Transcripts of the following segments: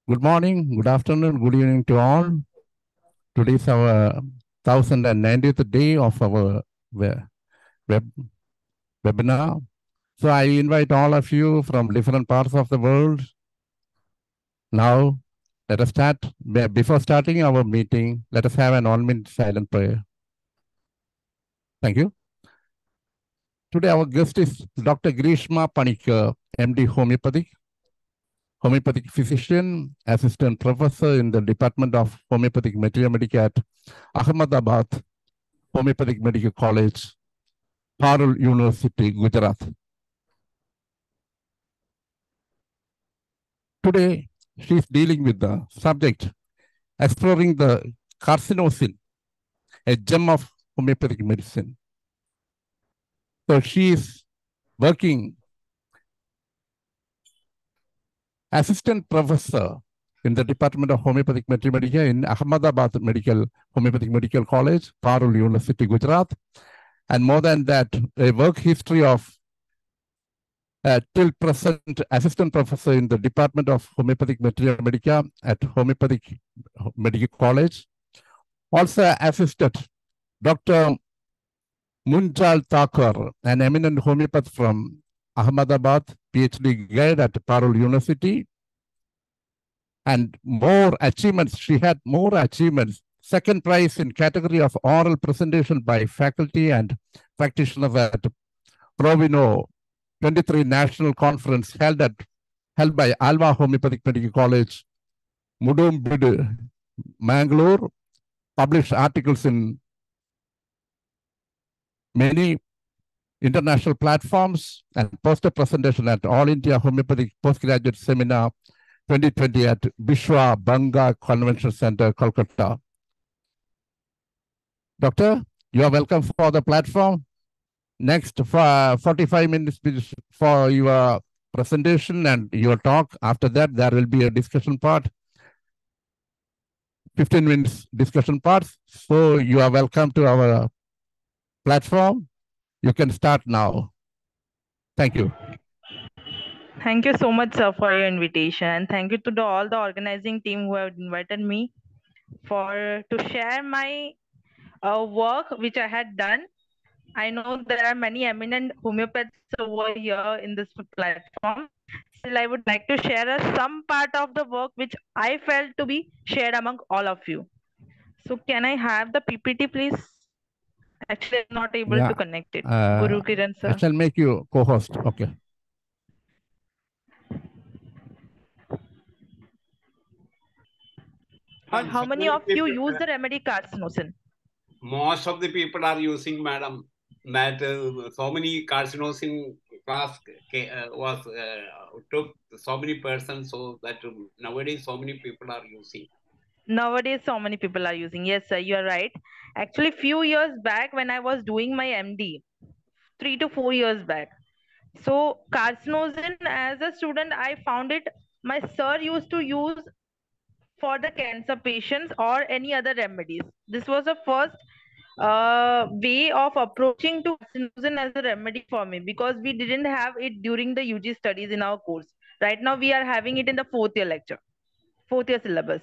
Good morning, good afternoon, good evening to all. Today is our 1090th day of our webinar. So I invite all of you from different parts of the world. Now, let us start. Before starting our meeting, let us have an 1-minute silent prayer. Thank you. Today our guest is Dr. Grishma Panicker, MD Homeopathic physician, assistant professor in the Department of Homeopathic Medical at Ahmedabad Homeopathic Medical College, Parul University, Gujarat. Today, she is dealing with the subject, exploring the Carcinosin, a gem of homeopathic medicine. So she is working assistant professor in the Department of Homeopathic Medical in Ahmedabad Homeopathic Medical College, Parul University, Gujarat. And more than that, a work history of till present assistant professor in the Department of Homeopathic Medica at Homeopathic Medical College. Also assisted Dr. Munjal Thakur, an eminent homeopath from Ahmedabad, PhD guide at Parul University. And more achievements, she had more achievements. Second prize in category of oral presentation by faculty and practitioners at Provino 23 National Conference held by Alva Homeopathic Medical College, Mudum, Mangalore, published articles in many international platforms and poster presentation at All India Homeopathic Postgraduate Seminar 2020 at Bishwa Banga Convention Center, Kolkata. Doctor, you are welcome for the platform. Next 45 minutes for your presentation and your talk. After that, there will be a discussion part. 15 minutes discussion parts. So you are welcome to our platform. You can start now. Thank you. Thank you so much, sir, for your invitation. And thank you to all the organizing team who have invited me to share my work which I had done. I know there are many eminent homeopaths over here in this platform. Still, I would like to share some part of the work which I felt to be shared among all of you. So can I have the PPT, please? Actually, I'm not able to connect it. Guru Kiran, sir. I shall make you co-host. Okay. How many of you use the remedy Carcinosin? Most of the people are using, madam, that so many Carcinosin class was took so many persons, so that nowadays so many people are using. Nowadays, so many people are using. Yes, sir, you are right. Actually, few years back when I was doing my MD, 3 to 4 years back. So Carcinosin, as a student, I found it, my sir used to use for the cancer patients or any other remedies. This was the first way of approaching to carcinosin as a remedy for me, because we didn't have it during the UG studies in our course. Right now we are having it in the 4th year lecture, 4th year syllabus.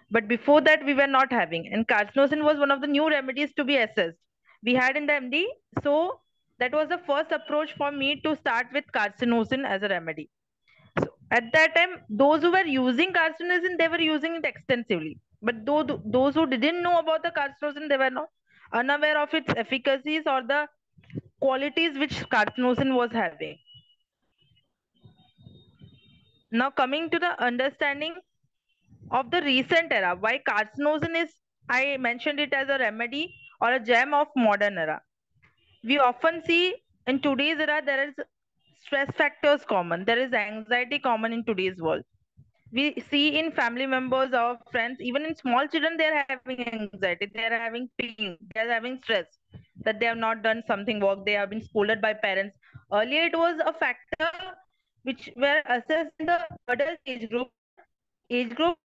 But before that we were not having, and carcinosin was one of the new remedies to be assessed. We had in the MD, so that was the first approach for me to start with carcinosin as a remedy. So at that time, those who were using carcinosin, they were using it extensively. But those who didn't know about the carcinosin, they were not unaware of its efficacies or the qualities which carcinosin was having. Now coming to the understanding of the recent era, why carcinosin is, I mentioned it as a remedy or a gem of modern era. We often see in today's era, there is stress factors common. There is anxiety common in today's world. We see in family members or friends, even in small children, they are having anxiety, they are having pain, they are having stress that they have not done something work, they have been scolded by parents. Earlier, it was a factor which were assessed in the adult age group,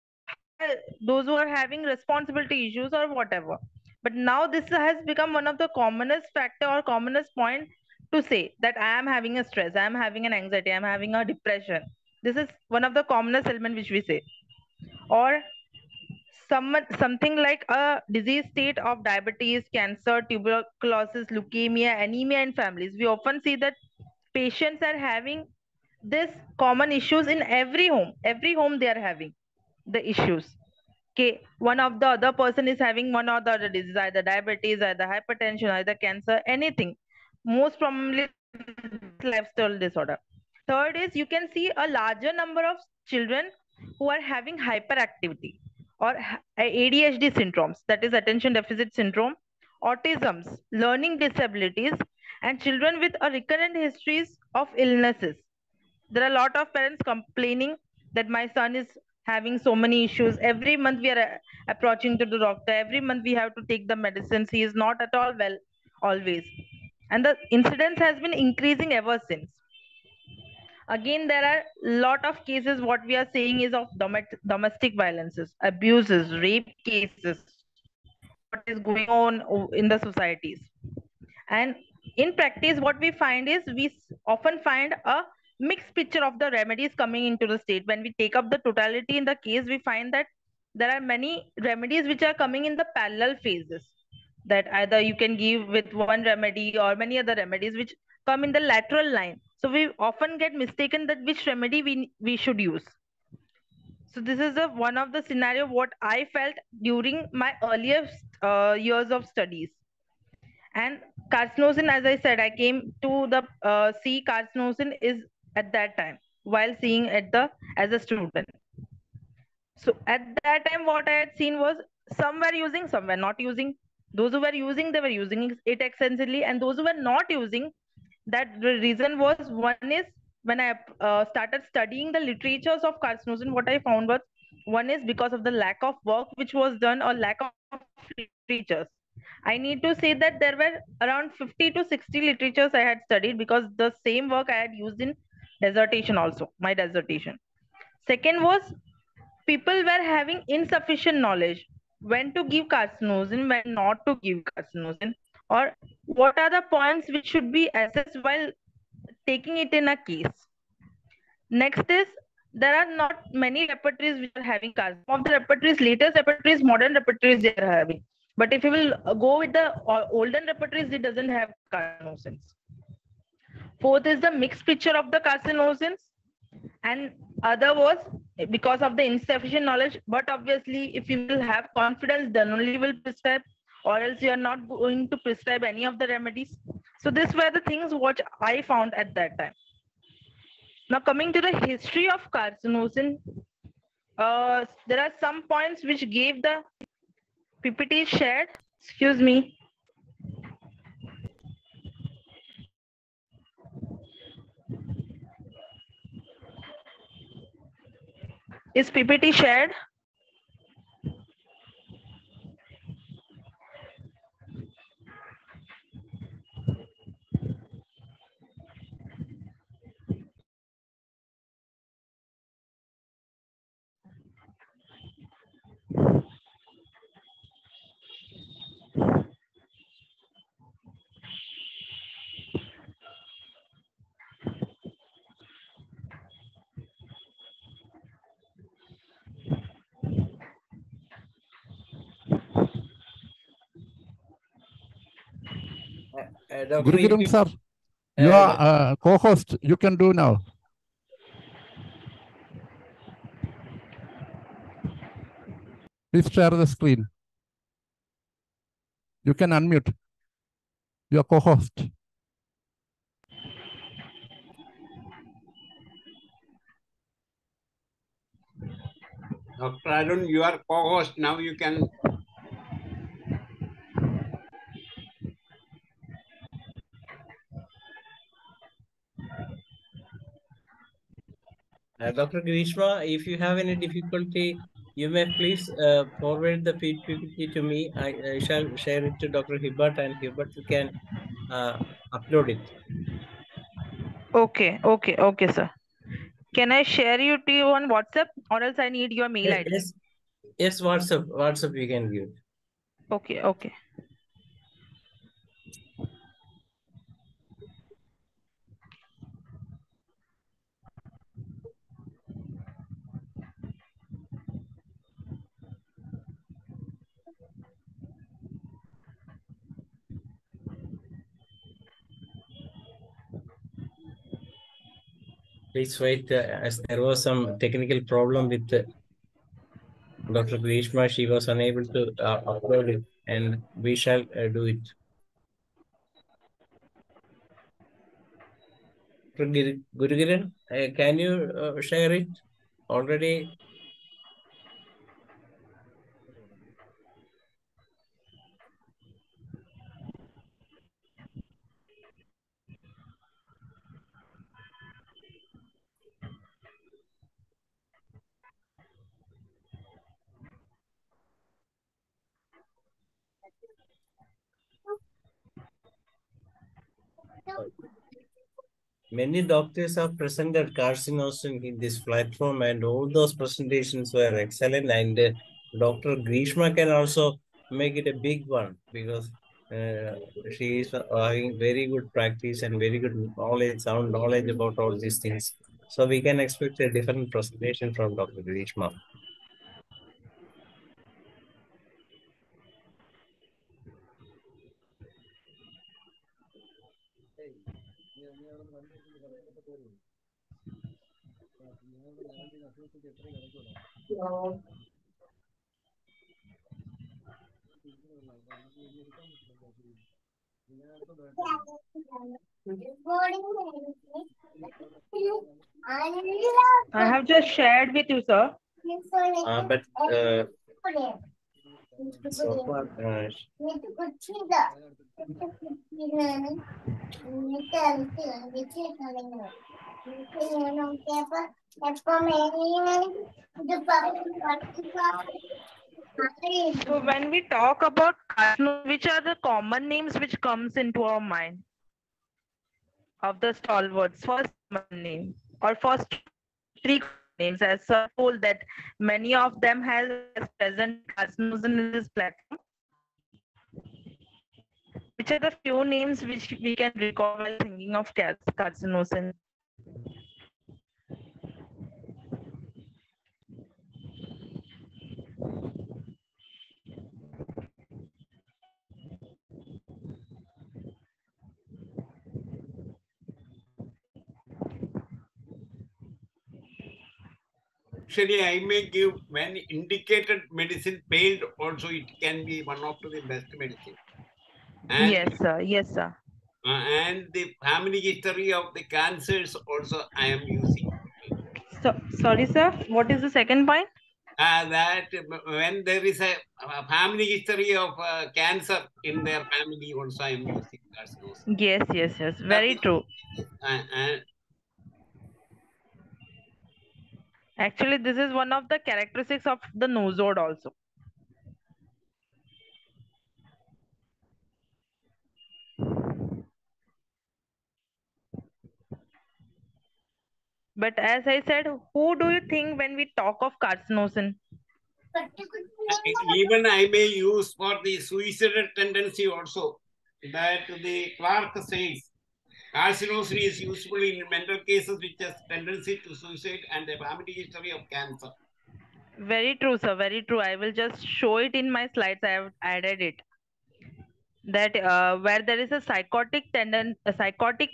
those who are having responsibility issues or whatever. But now this has become one of the commonest factor or commonest point to say that I am having a stress, I am having an anxiety, I am having a depression. This is one of the commonest element which we say. or something like a disease state of diabetes, cancer, tuberculosis, leukemia, anemia in families. We often see that patients are having this common issues in every home. Every home they are having the issues. Okay, one of the other person is having one or the other disease, either diabetes, either hypertension, either cancer, anything. Most probably lifestyle disorder. Third is you can see a larger number of children who are having hyperactivity or ADHD syndromes, that is attention deficit syndrome, autisms, learning disabilities, and children with a recurrent histories of illnesses. There are a lot of parents complaining that my son is having so many issues. Every month we are approaching to the doctor. Every month we have to take the medicines. He is not at all well always. And the incidence has been increasing ever since. Again, there are lot of cases. What we are saying is of domestic violences, abuses, rape cases, what is going on in the societies. And in practice, what we find is we often find a mixed picture of the remedies coming into the state. When we take up the totality in the case, we find that there are many remedies which are coming in the parallel phases, that either you can give with one remedy or many other remedies which come in the lateral line. So we often get mistaken that which remedy we should use. So this is one of the scenario what I felt during my earlier years of studies. And carcinosin, as I said, I came to the see carcinosin is at that time while seeing at the as a student. So at that time what I had seen was some were using, some were not using. Those who were using, they were using it extensively, and those who were not using, that the reason was, one is when I started studying the literatures of carcinosin, what I found was, one is because of the lack of work which was done or lack of literatures. I need to say that there were around 50 to 60 literatures I had studied, because the same work I had used in dissertation also, my dissertation. Second was people were having insufficient knowledge when to give carcinosin, when not to give carcinosin, or what are the points which should be assessed while taking it in a case. Next is there are not many repertories which are having carcinosin. Some of the repertories, latest repertories, modern repertories they are having. But if you will go with the olden repertories, it doesn't have carcinosins. Fourth is the mixed picture of the carcinosins, and other was because of the insufficient knowledge. But obviously, if you will have confidence, then only will prescribe, or else you are not going to prescribe any of the remedies. So these were the things what I found at that time. Now coming to the history of carcinosin, there are some points which gave the PPT shared. Excuse me. Is PPT shared? Doctor, Guru Kiran sir, you are co-host. You can do now. Please share the screen. You can unmute. You are co-host. Dr. Arun, you are co-host. Now you can. Dr. Grishma, if you have any difficulty, you may please forward the PPT to me. I shall share it to Dr. Hubert, and Hubert can upload it. Okay, sir. Can I share you to you on WhatsApp, or else I need your mail ID? Yes, WhatsApp you can give. Okay. Please wait, as there was some technical problem with Dr. Grishma. She was unable to upload it, and we shall do it. Gurugiran, can you share it already? Many doctors have presented carcinosin in this platform, and all those presentations were excellent. And Dr. Grishma can also make it a big one because she is having very good practice and very good knowledge, sound knowledge about all these things. So we can expect a different presentation from Dr. Grishma. I have just shared with you, sir. But so far, So when we talk about carcinosin, which are the common names which comes into our mind of the stalwarts? First common name or first three names, as sir told that many of them has present carcinosin in this platform. Which are the few names which we can recall while thinking of carcinosin? Actually, I may give when indicated medicine failed also, it can be one of the best medicine. And, yes, sir. Yes, sir. And the family history of the cancers also I am using. So, sorry, sir. What is the second point? That when there is a family history of cancer in their family also I am using carcinosin. Yes, yes, yes. Very true. Actually, this is one of the characteristics of the nosode also. But as I said, who do you think when we talk of carcinosin? Even I may use for the suicidal tendency also, that the Clark says carcinosin is useful in mental cases which has tendency to suicide and a family history of cancer. Very true, sir. Very true. I will just show it in my slides. I have added it. That where there is a psychotic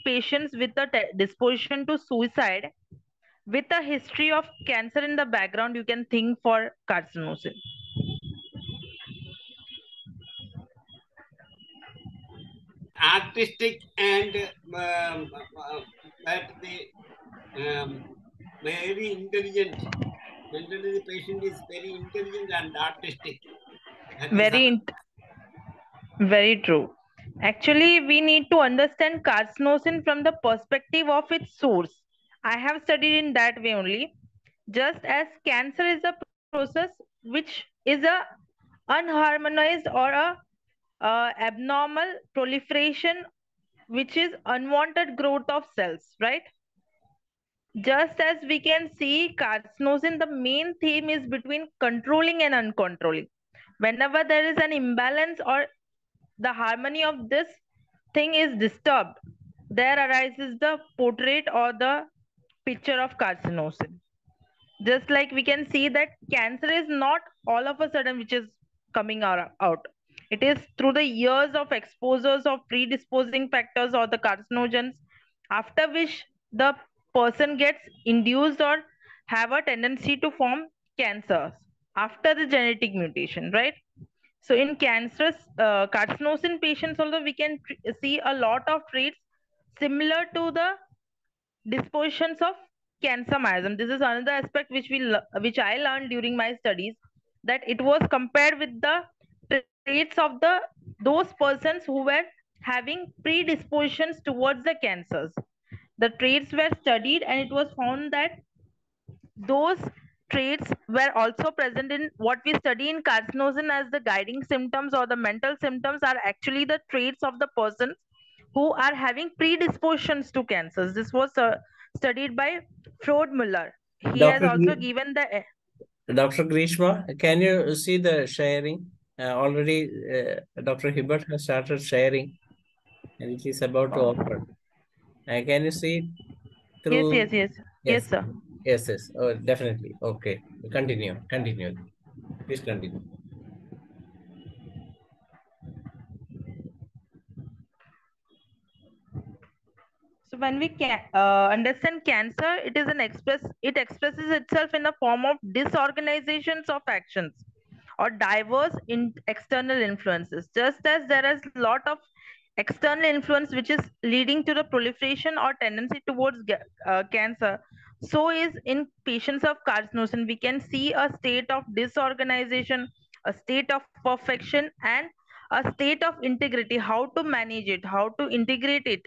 patients with a disposition to suicide, with a history of cancer in the background, you can think for carcinosin. Artistic and that the very intelligent. Mentally, the patient is very intelligent and artistic. Very true. Actually, we need to understand carcinosin from the perspective of its source. I have studied in that way only. Just as cancer is a process which is a unharmonized or a abnormal proliferation, which is unwanted growth of cells, right? Just as we can see, carcinosin, the main theme is between controlling and uncontrolling. Whenever there is an imbalance or the harmony of this thing is disturbed, there arises the portrait or the picture of carcinosin. Just like we can see that cancer is not all of a sudden which is coming out. It is through the years of exposures of predisposing factors or the carcinogens, after which the person gets induced or have a tendency to form cancers after the genetic mutation, right? So in cancerous carcinosin patients also we can see a lot of traits similar to the dispositions of cancer miasm. This is another aspect which I learned during my studies, that it was compared with the traits of those persons who were having predispositions towards the cancers. The traits were studied and it was found that those traits were also present in what we study in carcinosin as the guiding symptoms or the mental symptoms are actually the traits of the persons who are having predispositions to cancers. This was studied by Freud Muller. He has also given the Dr. Grishma, can you see the sharing? Already Dr. Hubert has started sharing and it is about to open. Can you see it through? Yes, sir. Yes. Oh, definitely. Okay. Continue. Please continue. So when we understand cancer, it expresses itself in the form of disorganizations of actions or diverse external influences. Just as there is a lot of external influence which is leading to the proliferation or tendency towards cancer, so is in patients of carcinosin we can see a state of disorganization, a state of perfection, and a state of integrity. How to manage it, how to integrate it,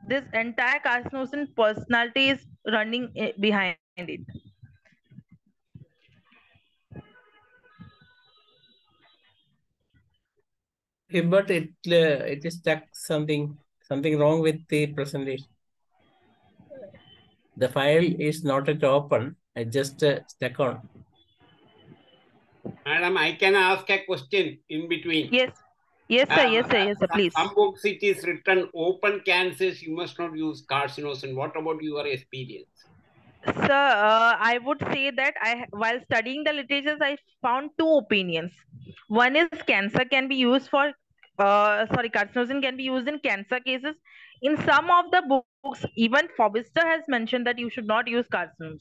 this entire carcinosin personality is running behind it. But it is stuck something wrong with the presentation. The file is not yet open. I just stuck on. Madam, I can ask a question in between. Yes, sir, please. Some books it is written open cancers, you must not use carcinosin. What about your experience? Sir, I would say that while studying the literatures, I found two opinions. One is carcinosin can be used in cancer cases. In some of the books, even Forbister has mentioned that you should not use carcinosin.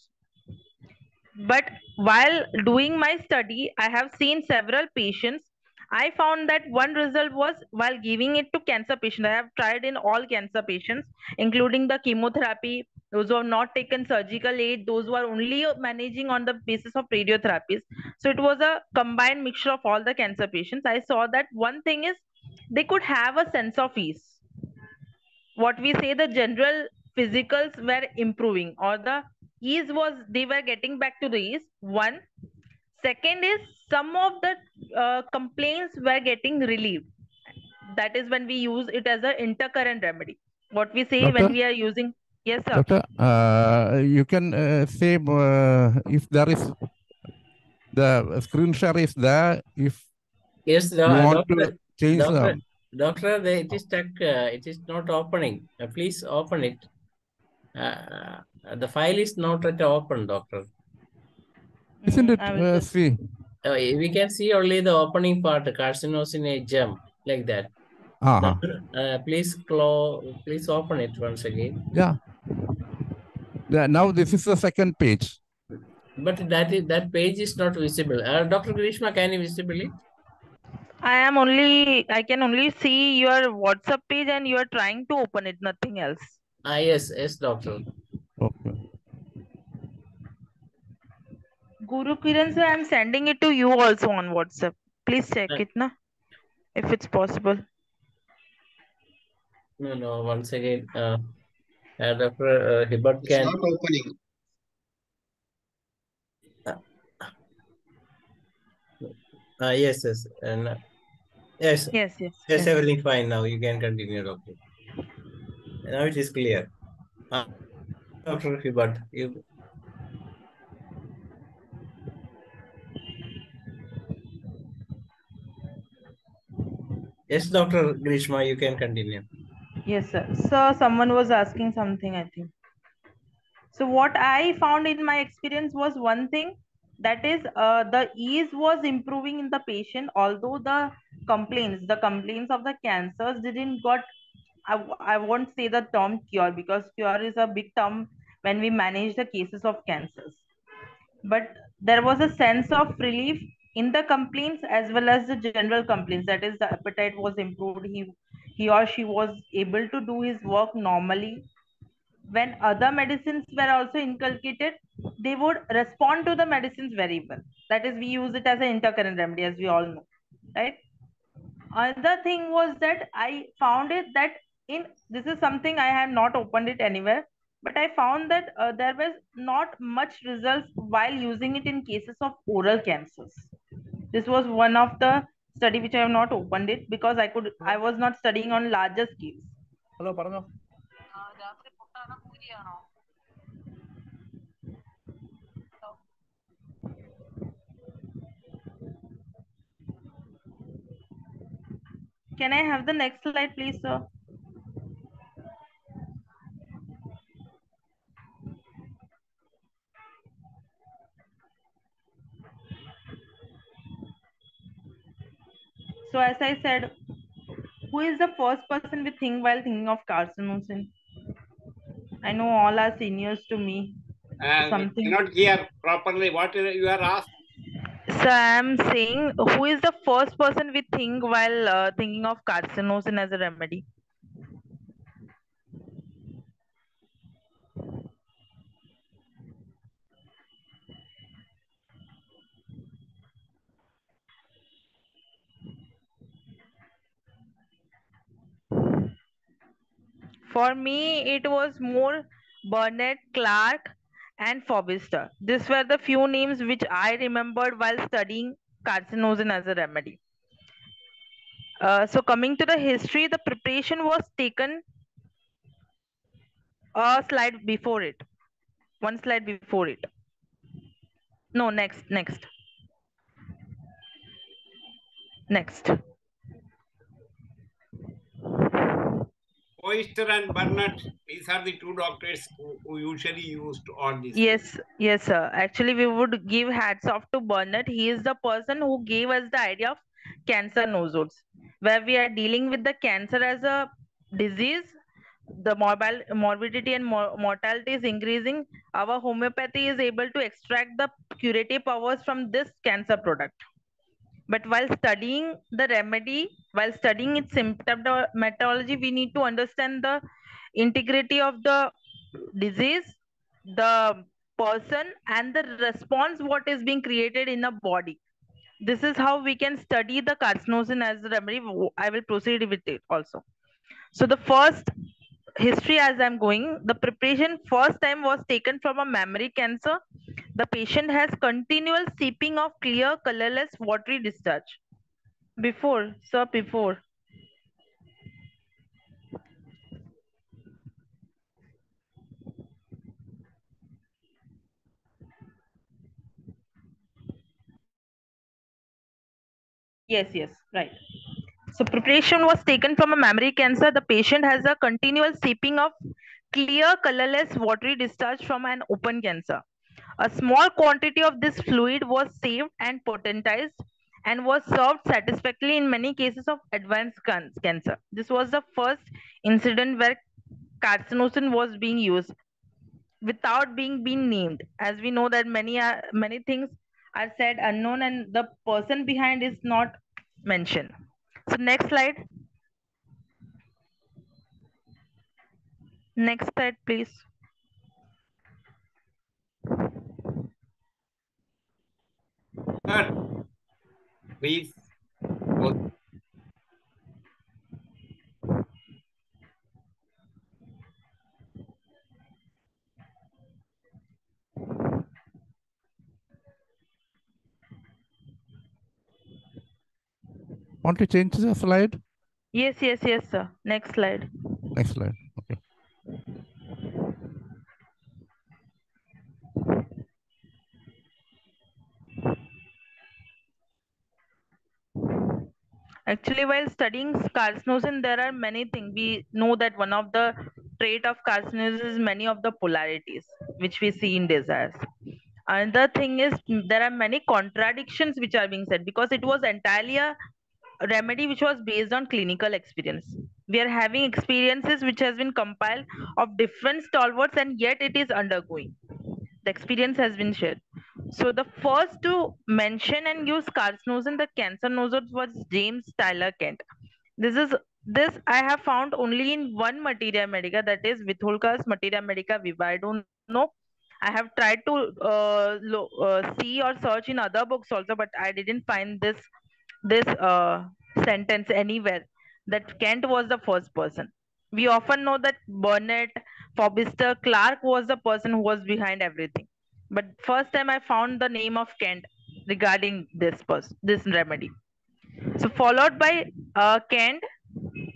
But while doing my study, I have seen several patients. I found that one result was while giving it to cancer patients. I have tried in all cancer patients, including the chemotherapy, those who have not taken surgical aid, those who are only managing on the basis of radiotherapies. So it was a combined mixture of all the cancer patients. I saw that one thing is they could have a sense of ease. What we say, the general physicals were improving, or the ease was they were getting back to the ease. One. Second is some of the complaints were getting relieved. That is when we use it as an intercurrent remedy. What we say when we are using. Yes, sir. Doctor, you can say if there is the screen share is there. If yes, you want to change Doctor, it is stuck. It is not opening. Please open it. The file is not yet open, Doctor. Isn't it? See. We can see only the opening part, carcinosin a gem, like that. Doctor, please open it once again. Yeah. Now this is the second page. But that page is not visible. Dr. Grishma, can you visible it? I can only see your WhatsApp page and you are trying to open it, nothing else. Yes, doctor. Okay. Guru Kiran sir, I am sending it to you also on WhatsApp. Please check it, na, if it's possible. No, once again, Dr. Hubert can. It's not opening. Yes. Yes, everything fine now. You can continue, doctor. Now it is clear. Dr. Hubert, you. Yes, Dr. Grishma, you can continue. Yes, sir. So someone was asking something, I think. So what I found in my experience was one thing, that is the ease was improving in the patient, although the complaints of the cancers didn't got, I won't say the term cure because cure is a big term when we manage the cases of cancers. But there was a sense of relief in the complaints as well as the general complaints. That is, the appetite was improved. He or she was able to do his work normally. When other medicines were also inculcated, they would respond to the medicines very well. That is, we use it as an intercurrent remedy, as we all know, right? Another thing was that I found it that this is something I had not opened it anywhere, but I found that there was not much results while using it in cases of oral cancers. This was one of the study which I have not opened it because I was not studying on larger scales. Hello, Parano. Can I have the next slide, please, sir? So as I said, who is the first person we think while thinking of carcinosin? I know all are seniors to me. Something. Cannot hear properly what you are asked. So I'm saying, who is the first person we think while thinking of carcinosin as a remedy? For me, it was more Burnett, Clark, and Forbister. These were the few names which I remembered while studying carcinosin as a remedy. So coming to the history, the preparation was taken a slide before it. One slide before it. No, next. Oyster and Burnett, these are the two doctors who usually used all these. Yes, sir. Actually, we would give hats off to Burnett. He is the person who gave us the idea of cancer nosodes, where we are dealing with the cancer as a disease. The morbidity and mortality is increasing. Our homeopathy is able to extract the curative powers from this cancer product. But while studying the remedy, while studying its symptomatology, we need to understand the integrity of the disease, the person, and the response what is being created in the body. This is how we can study the carcinosin as a remedy. I will proceed with it also. So the first history as I'm going, the preparation first time was taken from a mammary cancer. The patient has continual seeping of clear, colorless, watery discharge. Before. Yes, right. So preparation was taken from a mammary cancer. The patient has a continual seeping of clear, colorless, watery discharge from an open cancer. A small quantity of this fluid was saved and potentized and was served satisfactorily in many cases of advanced cancer. This was the first incident where carcinosin was being used without being named. As we know that many things are said unknown and the person behind is not mentioned. So next slide. Next slide, please. Sir, please. Want to change the slide? Yes, sir. Next slide. Next slide. Okay. Actually, while studying carcinosin, there are many things. We know that one of the trait of carcinosin is many of the polarities, which we see in desires. Another thing is there are many contradictions which are being said because it was entirely a remedy which was based on clinical experience. We are having experiences which has been compiled of different stalwarts, and yet it is undergoing. The experience has been shared. So the first to mention and use carcinosin, the cancer nosodes, was James Tyler Kent. This I have found only in one materia medica, that is Vitholka's Materia Medica Viva. I don't know. I have tried to see or search in other books also, but I didn't find this sentence anywhere that Kent was the first person. We often know that Burnett, Forbister, Clark was the person who was behind everything. But first time I found the name of Kent regarding this remedy. So followed by Kent,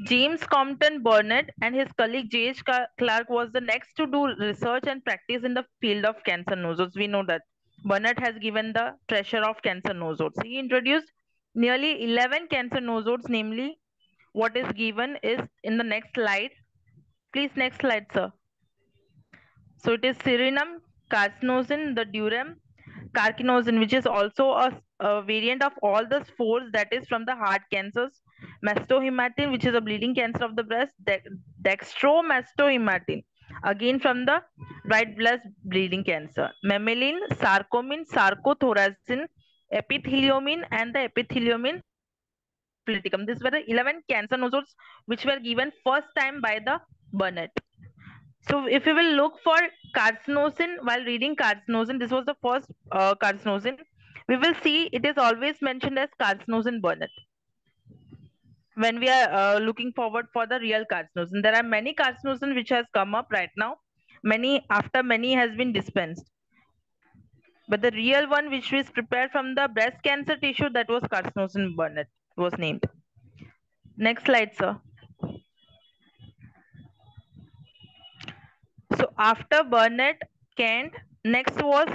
James Compton Burnett and his colleague J.H. Clark was the next to do research and practice in the field of cancer nosodes. We know that Burnett has given the treasure of cancer nosodes. He introduced nearly 11 cancer nosodes, namely what is given is in the next slide. Please, next slide, sir. So it is Syrinum, Carcinosin, the Durham, Carcinosin, which is also a variant of all the fours, that is from the heart cancers, Mastohematin, which is a bleeding cancer of the breast, Dextromastohematin, again from the right breast bleeding cancer, Mammalian, Sarcomin, Sarcothorasin, Epitheliomine, and the Epitheliomine politicum. These were the 11 cancer nosodes which were given first time by the Burnett. So if you will look for carcinosin while reading carcinosin, this was the first carcinosin. We will see it is always mentioned as carcinosin Burnett. When we are looking forward for the real carcinosin, there are many carcinosin which has come up right now. Many has been dispensed. But the real one which was prepared from the breast cancer tissue, that was carcinosin Burnett was named. Next slide, sir. So after Burnett, Kent, next was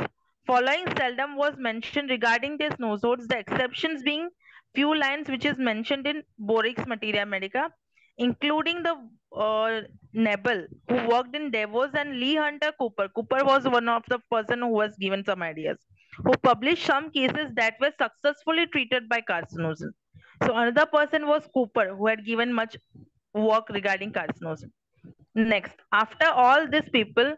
following seldom was mentioned regarding these nosodes, the exceptions being few lines which is mentioned in Borik's Materia Medica, including the Nebel, who worked in Davos, and Lee Hunter Cooper. Cooper was one of the person who was given some ideas, who published some cases that were successfully treated by carcinosin. So another person was Cooper, who had given much work regarding carcinosin. Next, after all these people,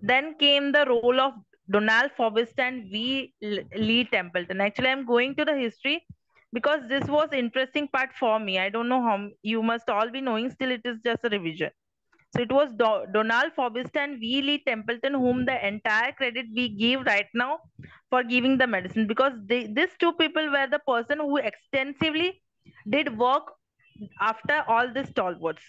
then came the role of Donald Forbes and V. Lee Templeton. Actually, I'm going to the history because this was interesting part for me. I don't know how you must all be knowing, still it is just a revision. So it was Donald Forbes and V. Lee Templeton whom the entire credit we give right now for giving the medicine, because these two people were the person who extensively did work after all these stalwarts.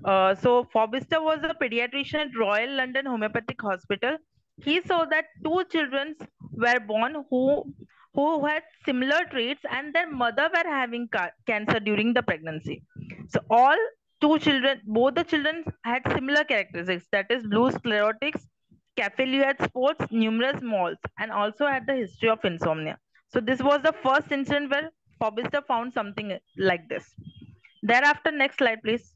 So Forbister was a pediatrician at Royal London Homeopathic Hospital. He saw that two children were born who had similar traits, and their mother were having cancer during the pregnancy. So all two children, both the children had similar characteristics, that is blue sclerotics, capillary spots, numerous moles, and also had the history of insomnia. So this was the first incident where Forbister found something like this. Thereafter, next slide, please.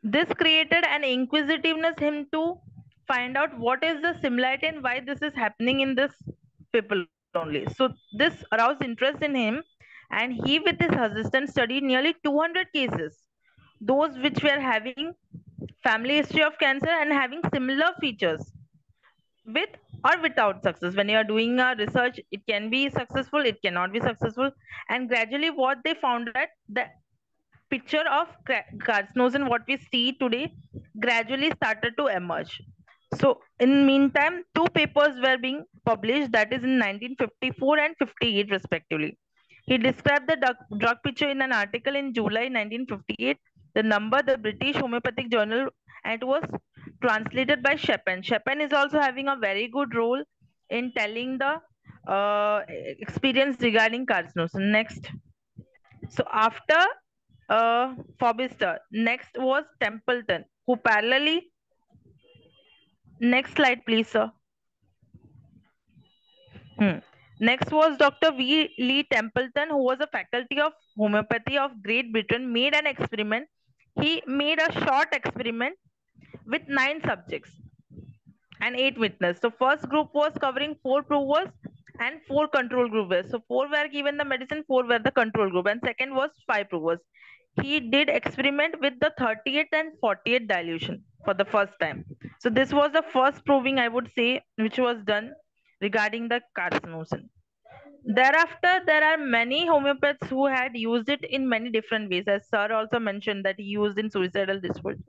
This created an inquisitiveness him to find out what is the similarity and why this is happening in this people only. So this aroused interest in him, and he with his assistant studied nearly 200 cases, those which were having family history of cancer and having similar features, with or without success. When you are doing a research, it can be successful, it cannot be successful, and gradually what they found that the picture of carcinosin what we see today gradually started to emerge. So in meantime, two papers were being published, that is in 1954 and 58 respectively. He described the drug picture in an article in July 1958, the number, the British Homeopathic Journal, and it was translated by Chapin. Chapin is also having a very good role in telling the experience regarding carcinosin. Next. So after Forbister, next was Templeton, who parallelly. Next slide, please, sir. Next was Dr. V. Lee Templeton, who was a faculty of homeopathy of Great Britain, made an experiment. He made a short experiment with 9 subjects and 8 witnesses. So first group was covering 4 provers and 4 control group were. So 4 were given the medicine, 4 were the control group, and second was 5 provers. He did experiment with the 38 and 48 dilution for the first time. So this was the first proving, I would say, which was done regarding the carcinosin. Thereafter, there are many homeopaths who had used it in many different ways, as sir also mentioned that he used in suicidal disorder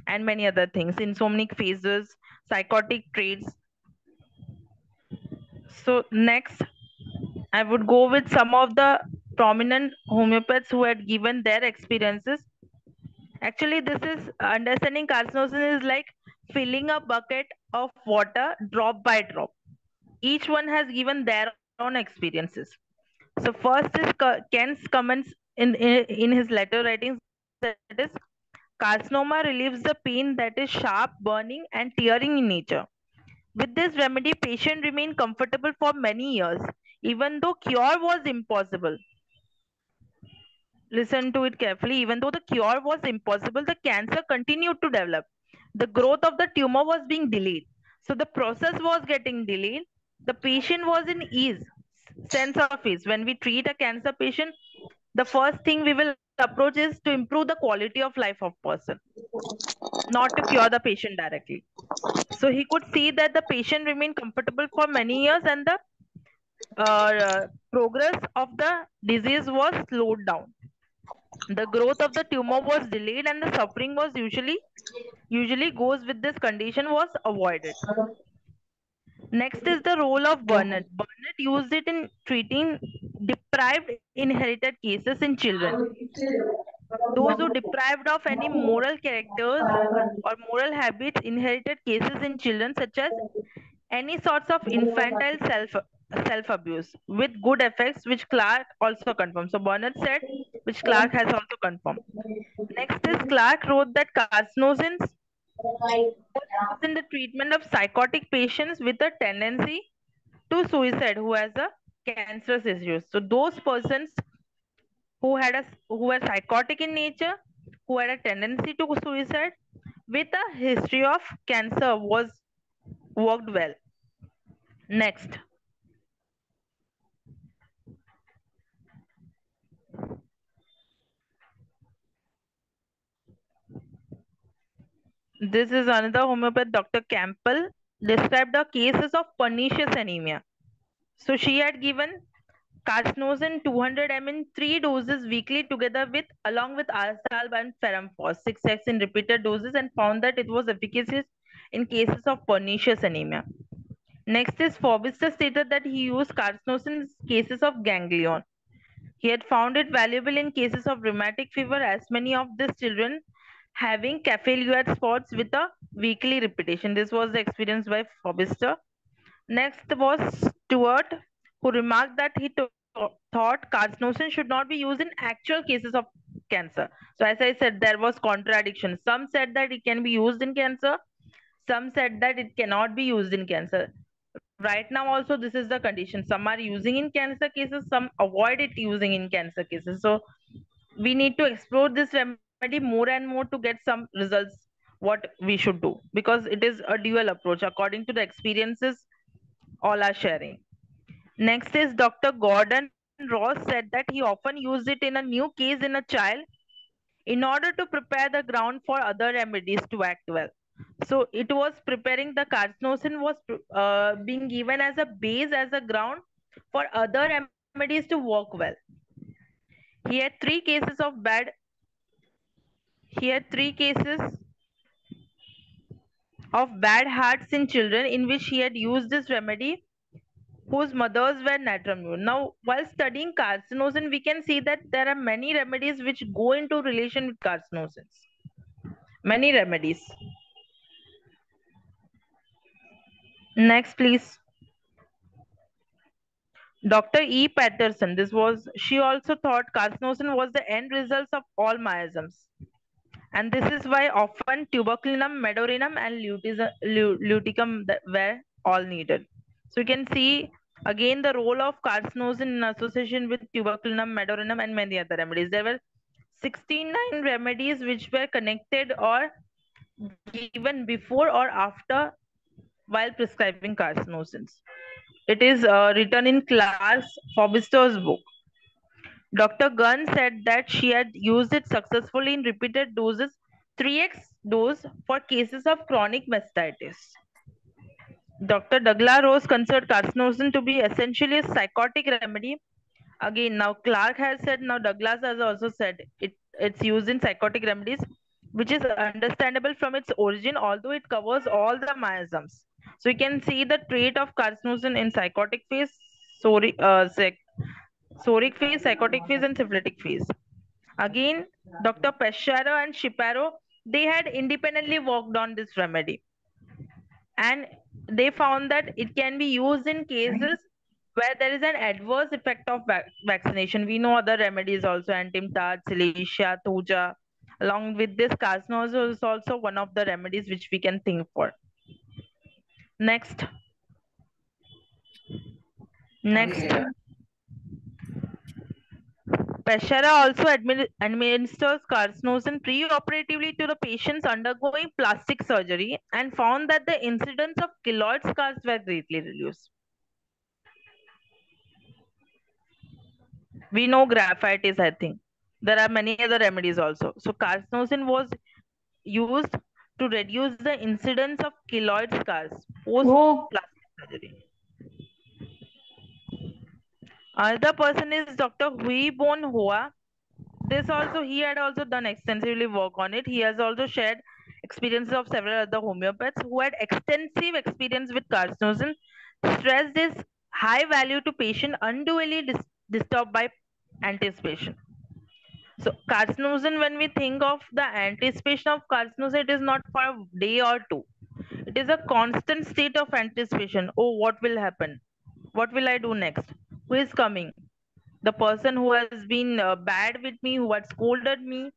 and many other things, insomniac phases, psychotic traits. So next, I would go with some of the prominent homeopaths who had given their experiences. Actually, this is understanding carcinosin is like filling a bucket of water drop by drop. Each one has given their own experiences. So first is Ken's comments in his letter writings, that is, carcinoma relieves the pain that is sharp, burning, and tearing in nature. With this remedy, patient remained comfortable for many years, even though cure was impossible. Listen to it carefully. Even though the cure was impossible, the cancer continued to develop. The growth of the tumor was being delayed. So the process was getting delayed. The patient was in ease, sense of ease. When we treat a cancer patient, the first thing we will approach is to improve the quality of life of person, not to cure the patient directly. So he could see that the patient remained comfortable for many years, and the progress of the disease was slowed down. The growth of the tumor was delayed, and the suffering was usually goes with this condition was avoided. Next is the role of Burnett. Burnett used it in treating deprived inherited cases in children. Those who deprived of any moral characters or moral habits, inherited cases in children, such as any sorts of infantile self abuse with good effects, which Clark also confirmed. So Burnett said, which Clark has also confirmed. Next is Clark wrote that carcinosins was used in the treatment of psychotic patients with a tendency to suicide who has a cancerous issues. So those persons who were psychotic in nature, who had a tendency to suicide with a history of cancer was worked well. Next. This is another homeopath, Dr. Campbell, described the cases of pernicious anemia. So she had given carcinosin 200 ml in 3 doses weekly together with along with arsalb and ferramphos 6x in repeated doses, and found that it was efficacious in cases of pernicious anemia. Next is Forbister stated that he used carcinosin in cases of ganglion. He had found it valuable in cases of rheumatic fever, as many of these children having capillary spots with a weekly repetition. This was the experience by Forbister. Next was Stewart, who remarked that he thought carcinosin should not be used in actual cases of cancer. So as I said, there was contradiction. Some said that it can be used in cancer. Some said that it cannot be used in cancer. Right now also this is the condition. Some are using in cancer cases, some avoid it using in cancer cases. So we need to explore this remedy more and more to get some results what we should do, because it is a dual approach according to the experiences all are sharing. Next is Dr. Gordon Ross said that he often used it in a new case in a child in order to prepare the ground for other remedies to act well. So it was preparing, the carcinosin was being given as a base, as a ground for other remedies to work well. He had 3 cases of bad hearts in children in which he had used this remedy, whose mothers were natramune. Now, while studying carcinosin, we can see that there are many remedies which go into relation with carcinosins. Many remedies. Next, please. Dr. E. Patterson, she also thought carcinosin was the end result of all miasms. And this is why often tuberculinum, medorinum, and luticum were all needed. So you can see again the role of carcinosin in association with tuberculinum, medorinum, and many other remedies. There were 69 remedies which were connected or given before or after while prescribing carcinosins. It is written in Clark Forbister's book. Dr. Gunn said that she had used it successfully in repeated doses, 3x dose, for cases of chronic mastitis. Dr. Douglas Rose considered carcinosin to be essentially a psychotic remedy. Again, now Clark has said, now Douglas has also said it's used in psychotic remedies, which is understandable from its origin, although it covers all the miasms. So you can see the trait of carcinosin in psychotic phase, psoric phase, psychotic phase, and syphilitic phase. Again, Dr. Pesaro and Shapiro, they had independently worked on this remedy. And they found that it can be used in cases where there is an adverse effect of vaccination. We know other remedies also, antimtard, silesia, thuja. Along with this, carcinosin is also one of the remedies which we can think for. Next. Pesara also administers carcinosin preoperatively to the patients undergoing plastic surgery and found that the incidence of keloid scars were greatly reduced. We know graphitis, I think. There are many other remedies also. So carcinosin was used to reduce the incidence of keloid scars post plastic surgery. Another person is Dr. Hui Bon Hoa. He had also done extensively work on it. He has also shared experiences of several other homeopaths who had extensive experience with carcinosin, stressed its high value to patient unduly disturbed by anticipation. So carcinosin, when we think of the anticipation of carcinosin, it is not for a day or two. It is a constant state of anticipation. Oh, what will happen? What will I do next? Who is coming? The person who has been bad with me, who had scolded me,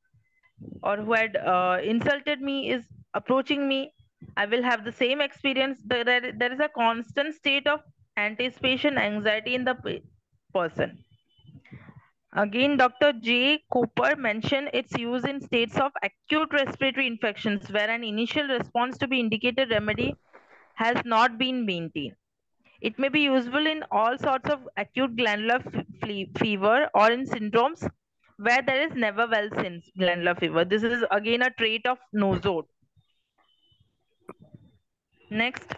or who had insulted me is approaching me. I will have the same experience. There is a constant state of anticipation, anxiety in the person. Again, Dr. J. Cooper mentioned its use in states of acute respiratory infections where an initial response to be indicated remedy has not been maintained. It may be useful in all sorts of acute glandular fever or in syndromes where there is never well since glandular fever. This is again a trait of nosode. Next.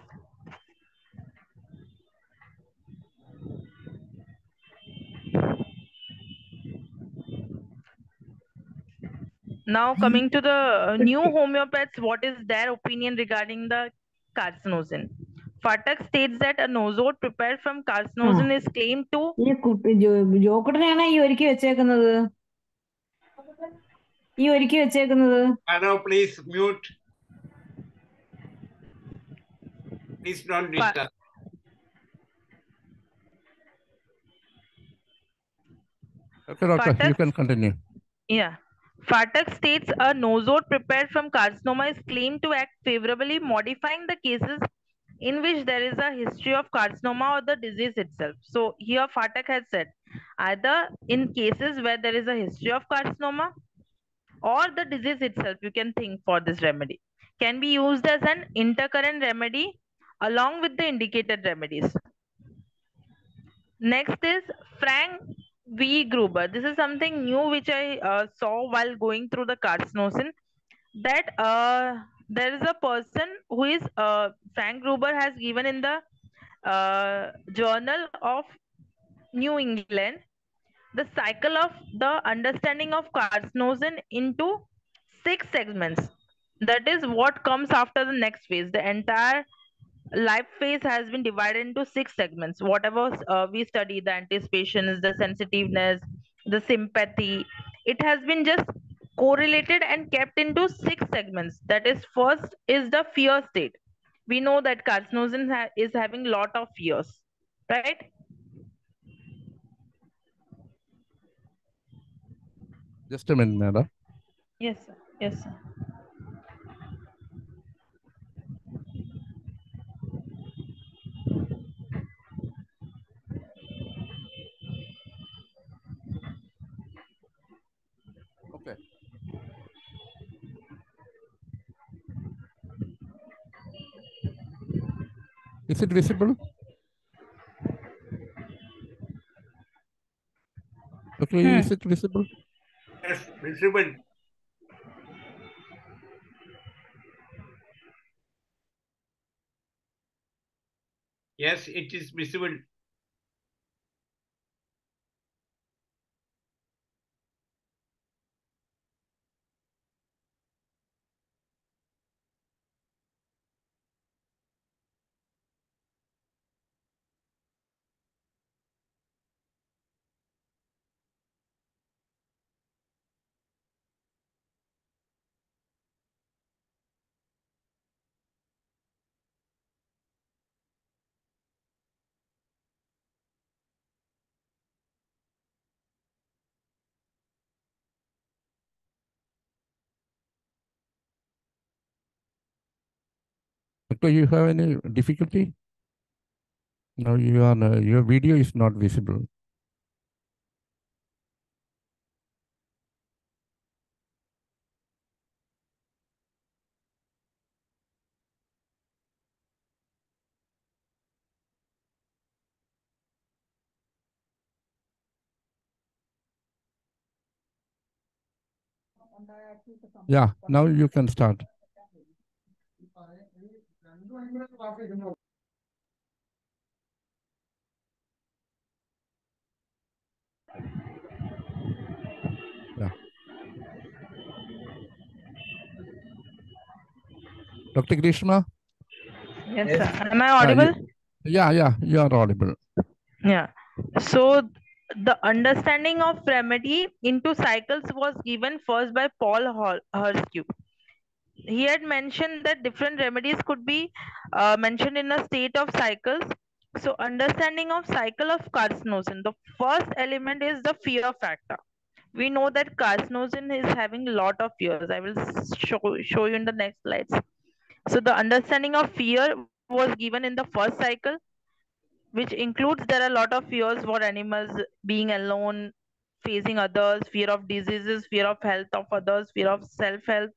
Now coming to the new homeopaths, what is their opinion regarding the carcinosin? Fatak states that a nosode prepared from carcinosin is claimed to... Hello, please mute. Please don't disturb. Okay, doctor, you can continue. Yeah. Fatak states a nosode prepared from carcinoma is claimed to act favorably, modifying the cases in which there is a history of carcinoma or the disease itself. So here Fatak has said either in cases where there is a history of carcinoma or the disease itself, you can think for this remedy. Can be used as an intercurrent remedy along with the indicated remedies. Next is Frank V. Gruber. This is something new which I saw while going through the carcinosin. That there is a person who is Frank Gruber has given in the Journal of New England the cycle of the understanding of carcinosin into 6 segments. That is what comes after the next phase. The entire life phase has been divided into 6 segments. Whatever we study, the anticipation, the sensitiveness, the sympathy, it has been just correlated and kept into 6 segments. That is, first is the fear state. We know that carcinosin is having lot of fears, right? Just a minute, madam. Yes, sir. Yes, sir. Okay. Is it visible? Okay, is it visible? Yes, visible. Yes, it is visible. Doctor, you have any difficulty? No, your video is not visible. Yeah, now you can start. Yeah. Dr. Grishma? Yes, Yes. sir. Am I audible? Yeah, you are audible. Yeah. So the understanding of remedy into cycles was given first by Paul Hershey. He had mentioned that different remedies could be mentioned in a state of cycles. So understanding of cycle of carcinosin, the first element is the fear factor. We know that carcinosin is having a lot of fears. I will show you in the next slides. So the understanding of fear was given in the first cycle, which includes there are a lot of fears for animals, being alone, facing others, fear of diseases, fear of health of others, fear of self-help,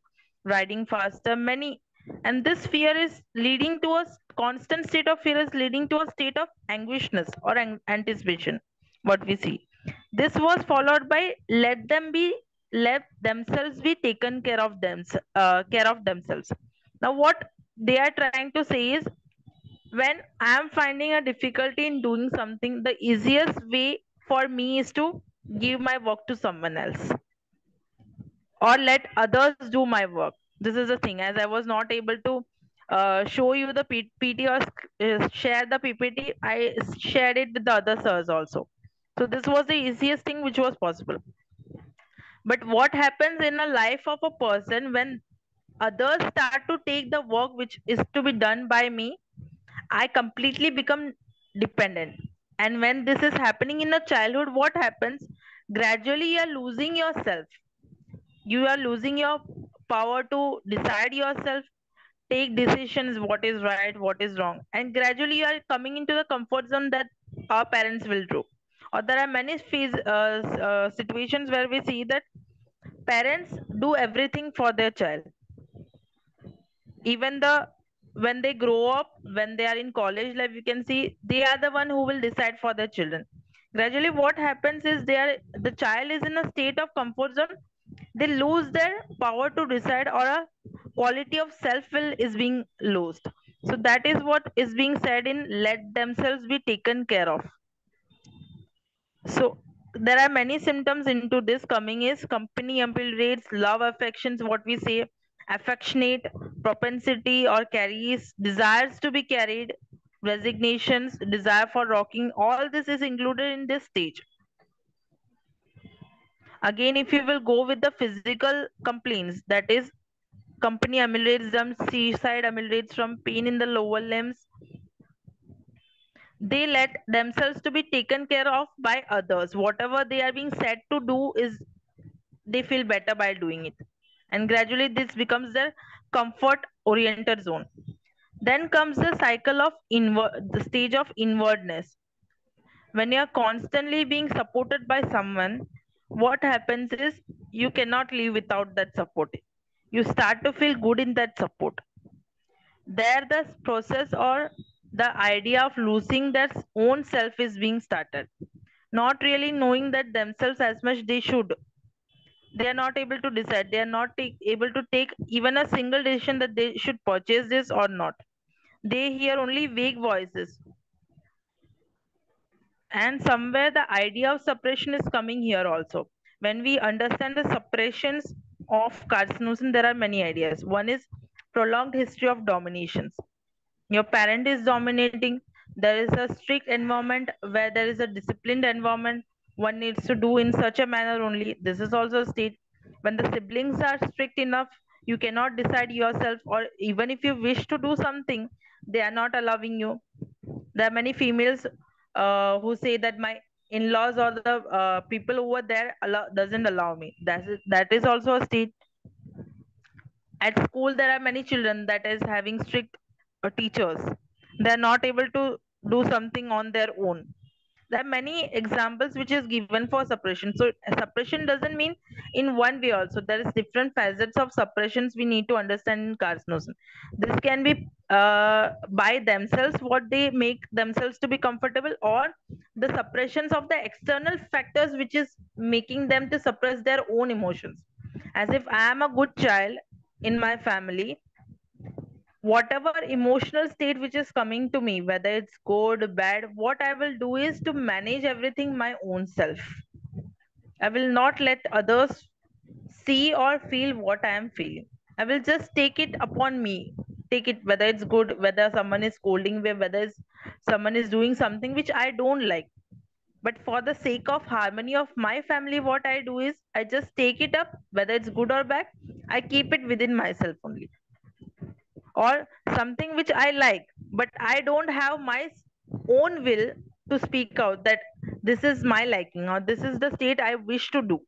riding faster, many. And this fear is leading to a constant state of fear is leading to a state of anguishness or anticipation, what we see. This was followed by let themselves be taken care of themselves. Now what they are trying to say is, when I am finding a difficulty in doing something, the easiest way for me is to give my work to someone else or let others do my work. This is the thing. As I was not able to show you the PT or share the PPT, I shared it with the other sirs also. So this was the easiest thing which was possible. But what happens in a life of a person when others start to take the work which is to be done by me, I completely become dependent. And when this is happening in a childhood, what happens? Gradually, you are losing yourself. You are losing your power to decide yourself, take decisions, what is right, what is wrong. And gradually, you are coming into the comfort zone that our parents will do. Or there are many situations where we see that parents do everything for their child. Even when they grow up, when they are in college life, you can see they are the one who will decide for their children. Gradually what happens is the child is in a state of comfort zone. They lose their power to decide, or a quality of self will is being lost. So that is what is being said in let themselves be taken care of. So there are many symptoms into this coming is company rates, love affections, what we say, affectionate, propensity or carries, desires to be carried, resignations, desire for rocking, all this is included in this stage. Again, if you will go with the physical complaints, that is company amyloids, seaside amyloids from pain in the lower limbs, they let themselves to be taken care of by others. Whatever they are being said to do is they feel better by doing it, and gradually this becomes their comfort oriented zone. Then comes the cycle of the stage of inwardness. When you are constantly being supported by someone, what happens is you cannot live without that support. You start to feel good in that support. There the process or The idea of losing their own self is being started, not really knowing that themselves as much they should. They are not able to decide. They are not able to take even a single decision that they should purchase this or not. They hear only vague voices. And somewhere the idea of suppression is coming here also. When we understand the suppressions of carcinosin, there are many ideas. One is prolonged history of dominations. Your parent is dominating. There is a strict environment where there is a disciplined environment. One needs to do in such a manner only. This is also a state. When the siblings are strict enough, you cannot decide yourself, or even if you wish to do something, they are not allowing you. There are many females who say that my in-laws or the people over there doesn't allow me. That is also a state. At school there are many children that is having strict teachers. They are not able to do something on their own. There are many examples which is given for suppression. So suppression doesn't mean in one way also. There is different facets of suppressions we need to understand in carcinosin. This can be by themselves, what they make themselves to be comfortable, or the suppressions of the external factors which is making them to suppress their own emotions. As if I am a good child in my family, whatever emotional state which is coming to me, whether it's good, bad, what I will do is to manage everything my own self. I will not let others see or feel what I am feeling. I will just take it upon me. Take it, whether it's good, whether someone is scolding me, whether someone is doing something which I don't like. But for the sake of harmony of my family, what I do is I just take it up, whether it's good or bad, I keep it within myself only. Or something which I like, but I don't have my own will to speak out that this is my liking or this is the state I wish to do.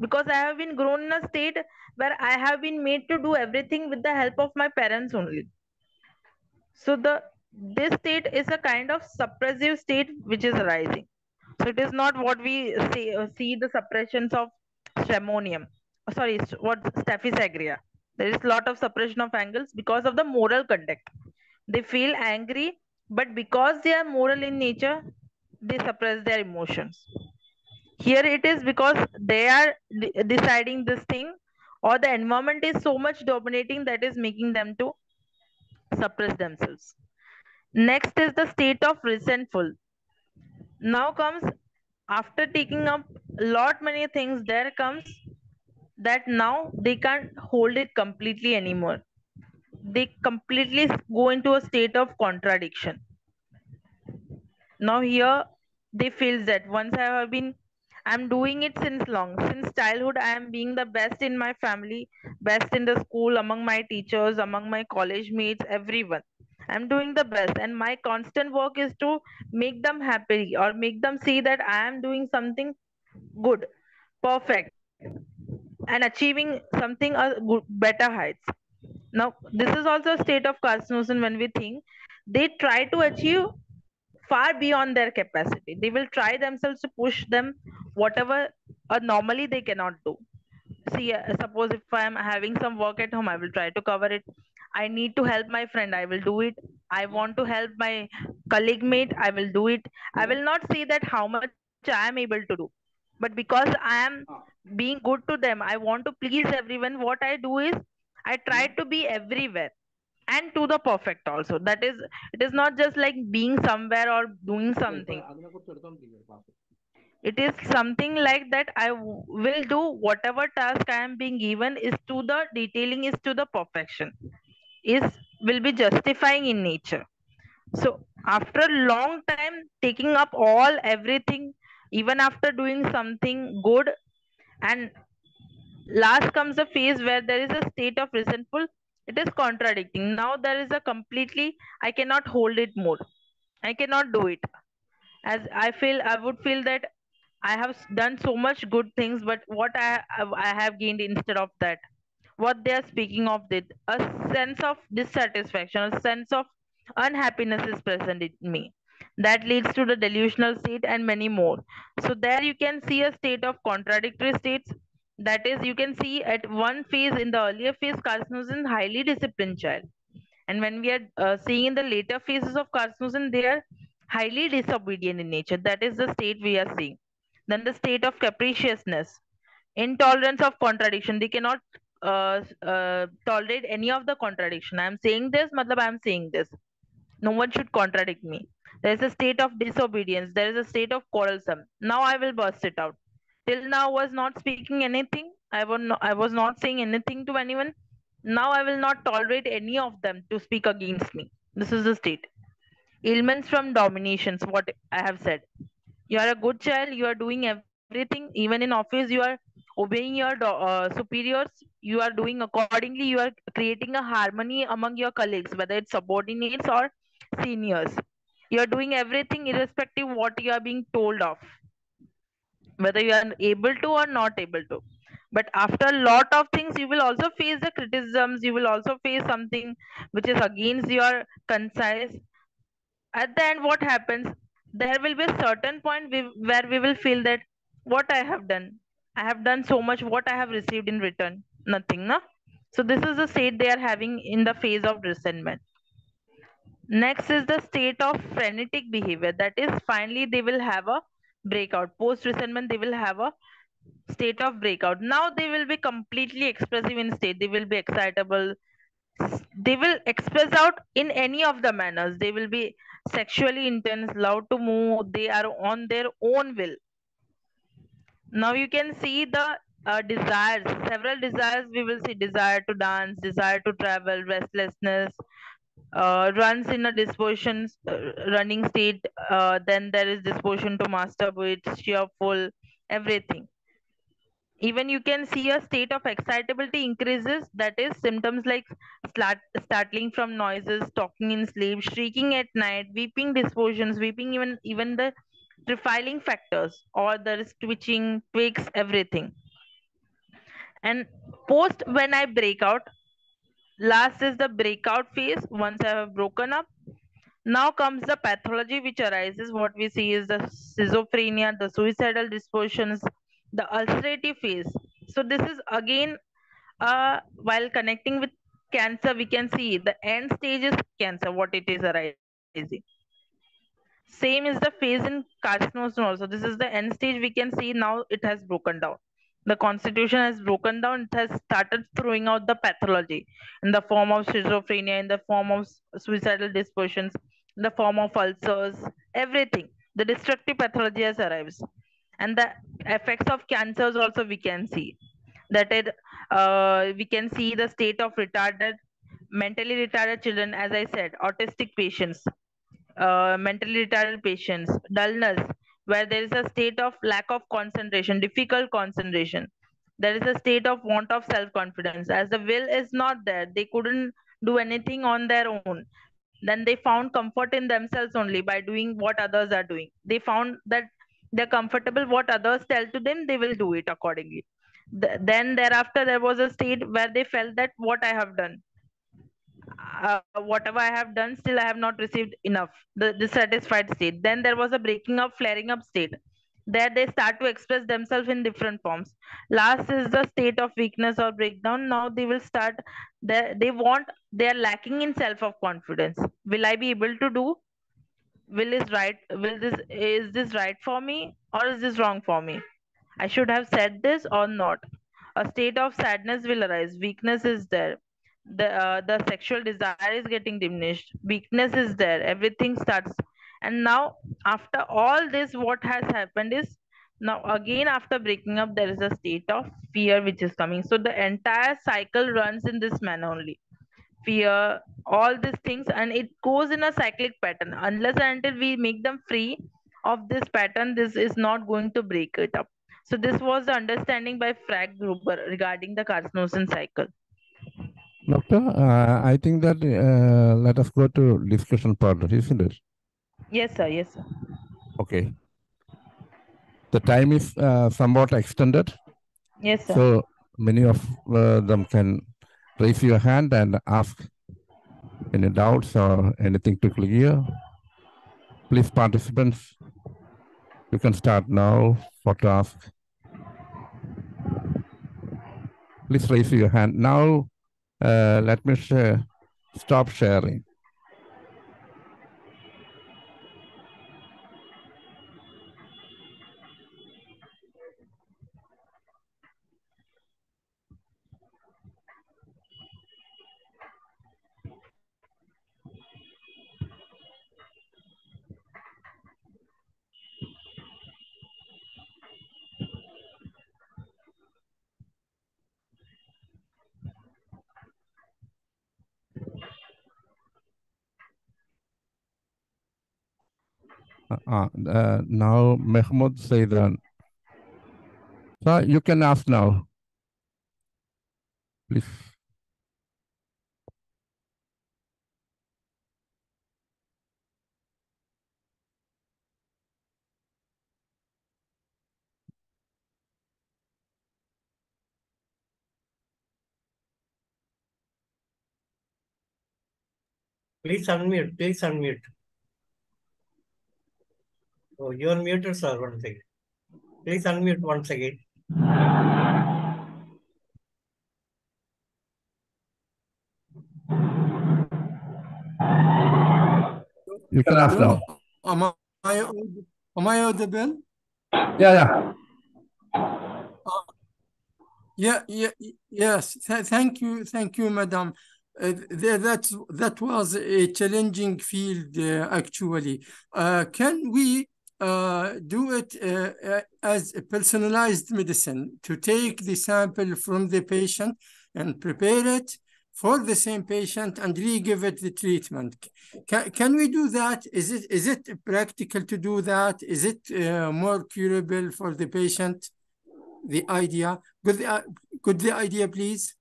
Because I have been grown in a state where I have been made to do everything with the help of my parents only. So this state is a kind of suppressive state which is arising. So it is not what we see the suppressions of stramonium. Sorry, what staphysagria. There is a lot of suppression of angles because of the moral conduct. They feel angry, but because they are moral in nature, they suppress their emotions. Here it is because they are deciding this thing, or the environment is so much dominating that is making them to suppress themselves. Next is the state of resentful. Now comes, after taking up lot many things, there comes that now they can't hold it completely anymore. They completely go into a state of contradiction. Now here they feel that once I'm doing it since long, since childhood, I am being the best in my family, best in the school, among my teachers, among my college mates, everyone. I'm doing the best, and my constant work is to make them happy or make them see that I am doing something good, perfect, and achieving something better heights. Now, this is also a state of carcinosin. When we think, they try to achieve far beyond their capacity. They will try themselves to push them whatever normally they cannot do. See, suppose if I am having some work at home, I will try to cover it. I need to help my friend, I will do it. I want to help my colleague mate, I will do it. I will not say that how much I am able to do, but because I am being good to them, I want to please everyone. What I do is I try to be everywhere and to the perfect also. That is, it is not just like being somewhere or doing something. It is something like that will do whatever task I am being given is to the detailing, is to the perfection, is will be justifying in nature. So after a long time taking up all everything, even after doing something good, and last comes a phase where there is a state of resentful. It is contradicting. Now there is a completely, I cannot hold it more, I cannot do it. As I would feel that I have done so much good things, but what I have gained instead of that, what they are speaking of, it a sense of dissatisfaction, a sense of unhappiness is present in me, that leads to the delusional state and many more. So there you can see a state of contradictory states. That is, you can see at one phase, in the earlier phase, carcinosin highly disciplined child, And when we are seeing in the later phases of carcinosin, they are highly disobedient in nature. That is the state we are seeing. Then the state of capriciousness, intolerance of contradiction. They cannot tolerate any of the contradiction. I am saying this, matlab I am saying this. No one should contradict me. There is a state of disobedience. There is a state of quarrelsome. Now I will burst it out. Till now was not speaking anything. I was not saying anything to anyone. Now I will not tolerate any of them to speak against me. This is the state. Ailments from dominations, what I have said. You are a good child, you are doing everything, even in office, you are obeying your superiors, you are doing accordingly, you are creating a harmony among your colleagues, whether it's subordinates or seniors. You are doing everything irrespective what you are being told of, whether you are able to or not able to. But after a lot of things, you will also face the criticisms, you will also face something which is against your concise. At the end, what happens, there will be a certain point where we will feel that what I have done so much, what I have received in return, nothing, na? So this is the state they are having in the phase of resentment. Next is the state of frenetic behavior. That is, finally they will have a breakout. Post resentment, they will have a state of breakout. Now they will be completely expressive in state. They will be excitable. They will express out in any of the manners. They will be sexually intense, love to move. They are on their own will. Now you can see the desires, several desires. We will see desire to dance, desire to travel, restlessness, runs in a disposition, running state. Then there is disposition to masturbate, cheerful, everything. Even you can see a state of excitability increases. That is symptoms like startling from noises, talking in sleep, shrieking at night, weeping dispositions, weeping, even the refiling factors, or there is twitching, twigs, everything. And post, when I break out, last is the breakout phase. Once I have broken up, now comes the pathology which arises. What we see is the schizophrenia, the suicidal dispositions, the ulcerative phase. So this is again, while connecting with cancer, we can see the end stage is cancer, what it is arising. Same is the phase in carcinosin also. This is the end stage. We can see now it has broken down. The constitution has broken down. It has started throwing out the pathology in the form of schizophrenia, in the form of suicidal dispositions, in the form of ulcers, everything. The destructive pathology has arrived. And the effects of cancers also we can see. That it, we can see the state of mentally retarded children, as I said, autistic patients, mentally retarded patients, dullness, where there is a state of lack of concentration, difficult concentration. There is a state of want of self confidence. As the will is not there, they couldn't do anything on their own. Then they found comfort in themselves only by doing what others are doing. They found that they're comfortable, what others tell to them, they will do it accordingly. Then thereafter, there was a state where they felt that what I have done, whatever I have done, still I have not received enough. The dissatisfied state. Then there was a breaking up, flaring up state. There they start to express themselves in different forms. Last is the state of weakness or breakdown. Now they will start. They are lacking in self of confidence. Will I be able to do? Will is this right for me, or is this wrong for me? I should have said this or not. A state of sadness will arise. Weakness is there. The sexual desire is getting diminished. Weakness is there. Everything starts. And now, after all this, what has happened is, now again after breaking up, there is a state of fear which is coming. So the entire cycle runs in this manner only. Fear, all these things, and it goes in a cyclic pattern. Unless and until we make them free of this pattern, this is not going to break it up. So this was the understanding by Frank Gruber regarding the carcinosin cycle. Doctor, I think that let us go to discussion part, isn't it? Yes, sir. Yes, sir. Okay. The time is somewhat extended. Yes, sir. So many of them can raise your hand and ask any doubts or anything to clear. Please, participants, you can start now for to ask. Please raise your hand. Now, let me share stop sharing. Now Mahmoud Saidan. So you can ask now, please. Please unmute. Please unmute. Oh, you are muted, sir. One second. Please unmute once again. You can ask now. Am I audible? Yeah. Yes. Thank you, madam. That was a challenging field, actually. Can we do it as a personalized medicine, to take the sample from the patient and prepare it for the same patient and re-give it the treatment? Can we do that? Is it practical to do that? Is it more curable for the patient? The idea, could the idea, please?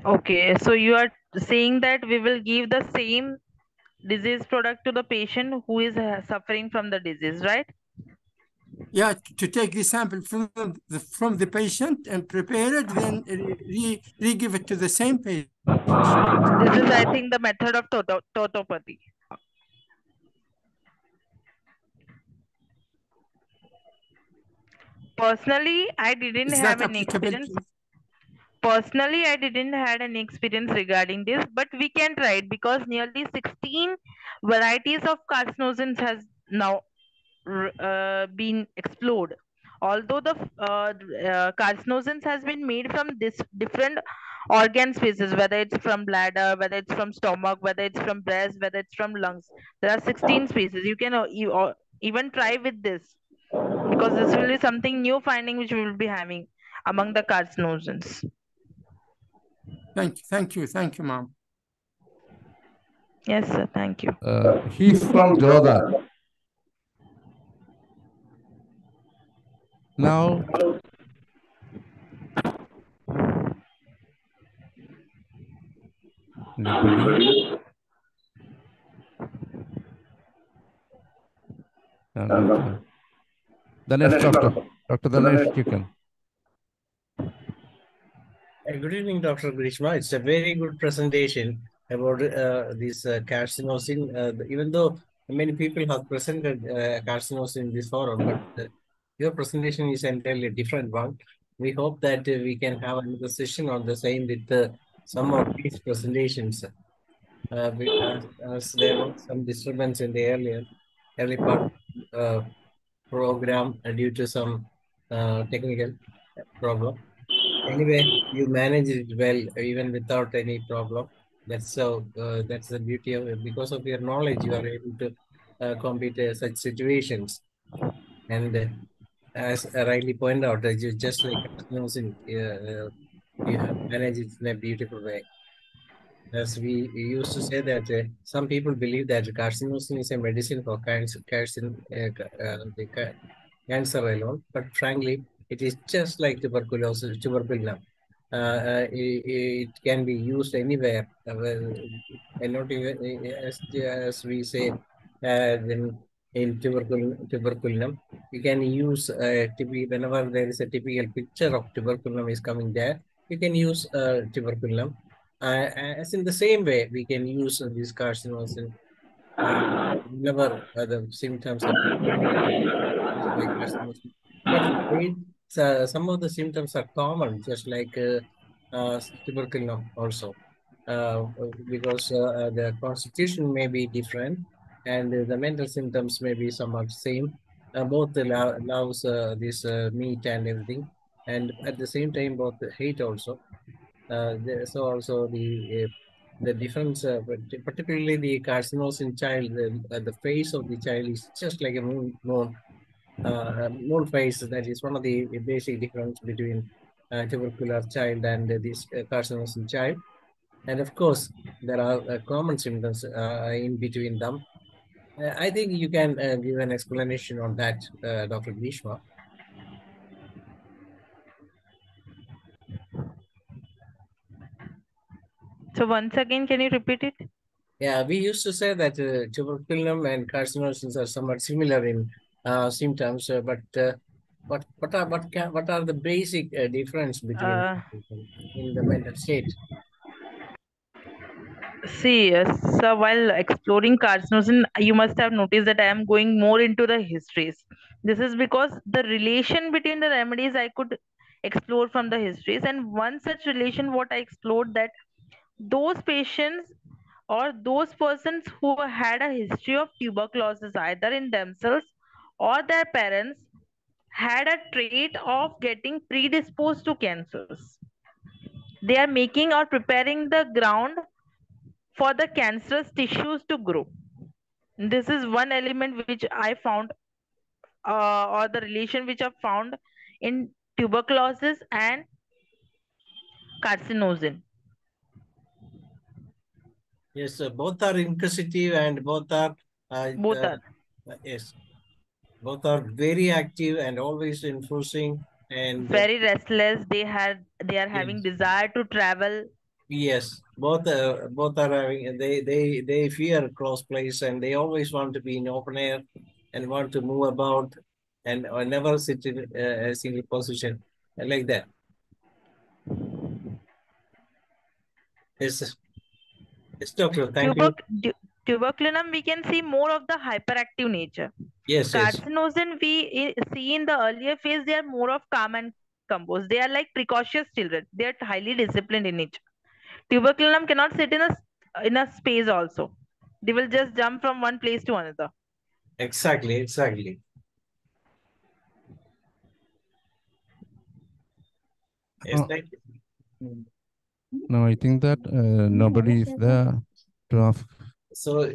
Okay, so you are saying that we will give the same disease product to the patient who is suffering from the disease, right? Yeah, to take the sample from the patient and prepare it, then re-give it to the same patient. This is, I think, the method of tautopathy. Personally, I didn't Is have that any applicable, experience. please? Personally, I didn't had any experience regarding this, but we can try it because nearly 16 varieties of carcinosins has now been explored. Although the carcinosins has been made from this different organ species, whether it's from bladder, whether it's from stomach, whether it's from breast, whether it's from lungs. There are 16 species. You can even try with this, because this will be something new finding which we will be having among the carcinosins. Thank you, ma'am. Yes, sir. Thank you. He's from Jordan. Now, anybody? Danesh, Dr. Danesh, you can. Good evening, Dr. Grishma. It's a very good presentation about this carcinosin. Even though many people have presented carcinosin in this forum, but your presentation is entirely a different one. We hope that we can have another session on the same with some of these presentations. As there was some disturbance in the early part program due to some technical problem. Anyway, you manage it well, even without any problem. That's that's the beauty of it. Because of your knowledge, you are able to compete such situations. And as I rightly pointed out, that you just like carcinosin, you have managed it in a beautiful way. As we used to say that some people believe that carcinosin is a medicine for cancer alone, but frankly, it is just like tuberculosis, tuberculin. It can be used anywhere, and not even as we say then in tuberculin. You can use whenever there is a typical picture of tuberculin is coming there, you can use tuberculin. As in the same way, we can use these carcinosin whenever the symptoms are like carcinosin. But some of the symptoms are common, just like tuberculin also. because the constitution may be different and the mental symptoms may be somewhat same. Both loves this meat and everything, and at the same time both hate also. So also the difference, particularly the carcinosin child, the face of the child is just like a moon face. That is one of the basic difference between tubercular child and this carcinosin child. And of course, there are common symptoms in between them. I think you can give an explanation on that, Dr. Grishma. So once again, can you repeat it? Yeah, we used to say that tuberculum and carcinosis are somewhat similar in symptoms, but what are the basic difference between in the mental state? See, so while exploring carcinosin, you must have noticed that I am going more into the histories. This is because the relation between the remedies I could explore from the histories, and one such relation, what I explored, that those patients or those persons who had a history of tuberculosis either in themselves or their parents had a trait of getting predisposed to cancers. They are making or preparing the ground for the cancerous tissues to grow. This is one element which I found, or the relation which I found in tuberculosis and carcinosin. Yes, both are inquisitive and both are yes, both are very active and always enforcing and very restless. They are having desire to travel. Yes, both are having they fear close place and they always want to be in open air and want to move about and never sit in a single position like that. Yes, doctor. Thank you. Tuberculum, we can see more of the hyperactive nature. Yes, Carcinosin, we see in the earlier phase, they are more of calm and composed. They are like precocious children. They are highly disciplined in nature. Tuberculum cannot sit in a space also. They will just jump from one place to another. Exactly. Yes, thank you. No, I think that nobody is there to ask. So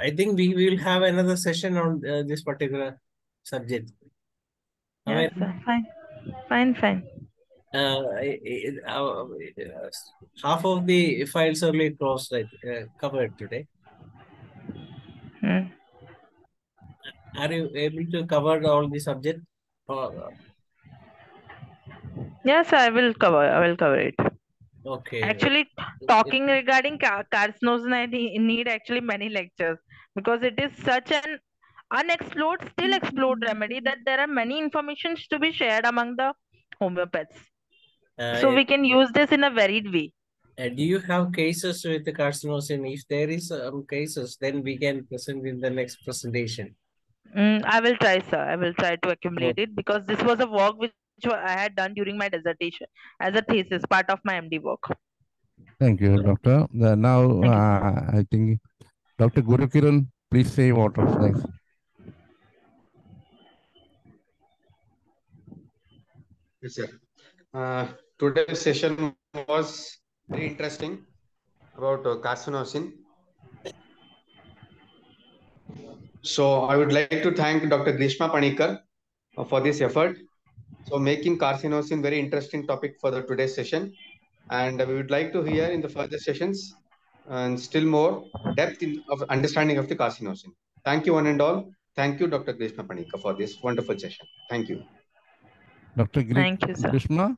I think we will have another session on this particular subject. Yes, fine. Half of the files are closed, covered today. Are you able to cover all the subject? Yes, I will cover it. Okay. Actually, talking regarding carcinosin, I need actually many lectures because it is such an unexplored, still explored remedy that there are many informations to be shared among the homeopaths. So we can use this in a varied way. Do you have cases with the carcinosin? If there is cases, then we can present in the next presentation. I will try, sir. I will try to accumulate it because this was a work which I had done during my dissertation as a thesis, part of my MD work. Thank you, Doctor. Now, I think Dr. Guru Kiran, please say what of thanks. Yes, sir. Today's session was very interesting about carcinosin. So I would like to thank Dr. Grishma Panicker for this effort. So making carcinosin very interesting topic for the today's session. And we would like to hear in the further sessions and still more depth of understanding of the carcinosin. Thank you one and all. Thank you, Dr. Grishma Panicker, for this wonderful session. Thank you. Dr. Thank you, sir. Grishma,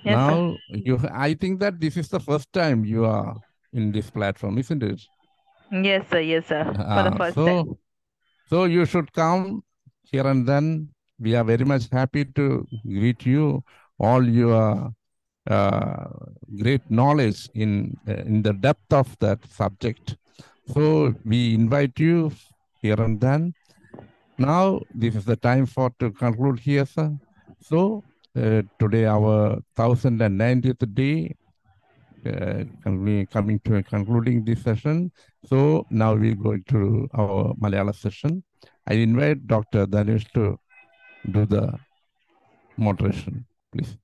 yes, now sir. I think that this is the first time you are in this platform, isn't it? Yes, sir. For the first time. So you should come here and then. We are very much happy to greet you, all your great knowledge in the depth of that subject. So we invite you here and then. Now, this is the time to conclude here, sir. So today our 1090th day, coming to concluding this session. So now we'll go to our Malayalam session. I invite Dr. Dhanush to do the moderation, please.